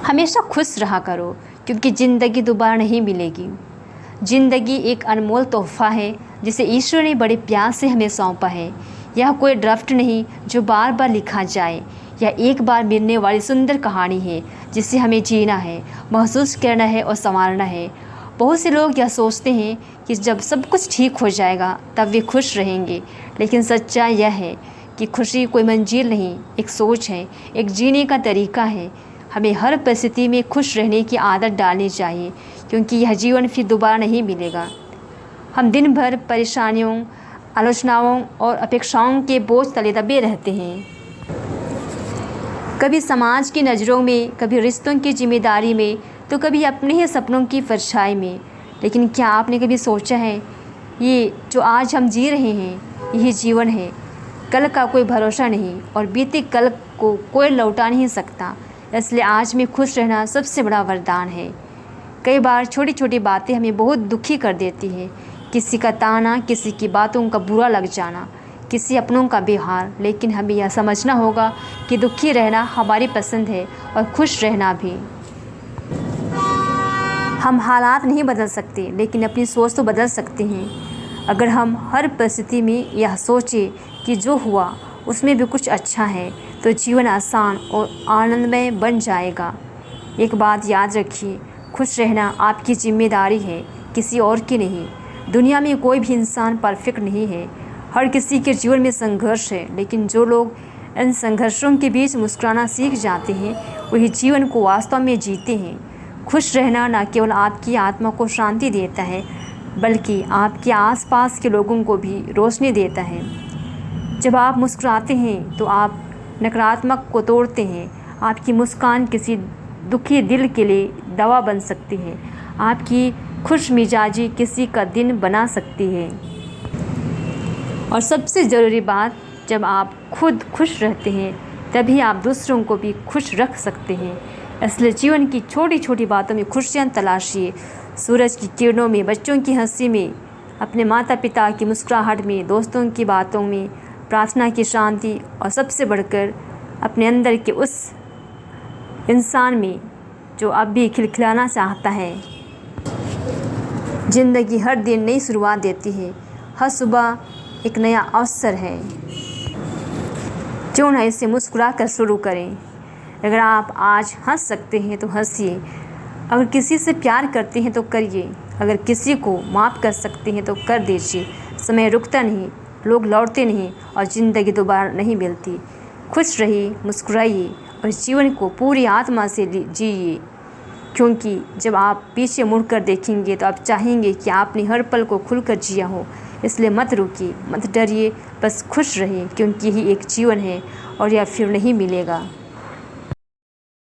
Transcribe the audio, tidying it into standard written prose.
हमेशा खुश रहा करो क्योंकि ज़िंदगी दोबारा नहीं मिलेगी। ज़िंदगी एक अनमोल तोहफ़ा है जिसे ईश्वर ने बड़े प्यार से हमें सौंपा है। यह कोई ड्राफ्ट नहीं जो बार बार लिखा जाए। यह एक बार मिलने वाली सुंदर कहानी है जिसे हमें जीना है, महसूस करना है और संवारना है। बहुत से लोग यह सोचते हैं कि जब सब कुछ ठीक हो जाएगा तब वे खुश रहेंगे, लेकिन सच्चाई यह है कि खुशी कोई मंजिल नहीं, एक सोच है, एक जीने का तरीका है। हमें हर परिस्थिति में खुश रहने की आदत डालनी चाहिए क्योंकि यह जीवन फिर दोबारा नहीं मिलेगा। हम दिन भर परेशानियों, आलोचनाओं और अपेक्षाओं के बोझ तले दबे रहते हैं, कभी समाज की नज़रों में, कभी रिश्तों की जिम्मेदारी में, तो कभी अपने ही सपनों की परछाई में। लेकिन क्या आपने कभी सोचा है, ये जो आज हम जी रहे हैं यही जीवन है। कल का कोई भरोसा नहीं और बीते कल को कोई लौटा नहीं सकता। इसलिए आज में खुश रहना सबसे बड़ा वरदान है। कई बार छोटी छोटी बातें हमें बहुत दुखी कर देती हैं। किसी का ताना, किसी की बातों का बुरा लग जाना, किसी अपनों का व्यवहार। लेकिन हमें यह समझना होगा कि दुखी रहना हमारी पसंद है और खुश रहना भी। हम हालात नहीं बदल सकते, लेकिन अपनी सोच तो बदल सकते हैं। अगर हम हर परिस्थिति में यह सोचें कि जो हुआ उसमें भी कुछ अच्छा है, तो जीवन आसान और आनंदमय बन जाएगा। एक बात याद रखिए, खुश रहना आपकी जिम्मेदारी है, किसी और की नहीं। दुनिया में कोई भी इंसान परफेक्ट नहीं है। हर किसी के जीवन में संघर्ष है, लेकिन जो लोग इन संघर्षों के बीच मुस्कुराना सीख जाते हैं वही जीवन को वास्तव में जीते हैं। खुश रहना न केवल आपकी आत्मा को शांति देता है, बल्कि आपके आसपास के लोगों को भी रोशनी देता है। जब आप मुस्कुराते हैं तो आप नकारात्मक को तोड़ते हैं। आपकी मुस्कान किसी दुखी दिल के लिए दवा बन सकती है। आपकी खुश मिजाजी किसी का दिन बना सकती है। और सबसे ज़रूरी बात, जब आप खुद खुश रहते हैं तभी आप दूसरों को भी खुश रख सकते हैं। इसलिए जीवन की छोटी छोटी बातों में खुशियाँ तलाशिए। सूरज की किरणों में, बच्चों की हंसी में, अपने माता पिता की मुस्कुराहट में, दोस्तों की बातों में, प्रार्थना की शांति और सबसे बढ़कर अपने अंदर के उस इंसान में जो अब भी खिलखिलाना चाहता है। ज़िंदगी हर दिन नई शुरुआत देती है। हर सुबह एक नया अवसर है। क्यों ना इसे मुस्कुरा कर शुरू करें। अगर आप आज हंस सकते हैं तो हंसिए। अगर किसी से प्यार करते हैं तो करिए। अगर किसी को माफ़ कर सकते हैं तो कर दीजिए। समय रुकता नहीं, लोग लौटते नहीं और ज़िंदगी दोबारा नहीं मिलती। खुश रहिए, मुस्कुराइए और जीवन को पूरी आत्मा से जिए, क्योंकि जब आप पीछे मुड़कर देखेंगे तो आप चाहेंगे कि आपने हर पल को खुलकर जिया हो। इसलिए मत रुकिए, मत डरिए, बस खुश रहिए, क्योंकि यही एक जीवन है और यह फिर नहीं मिलेगा।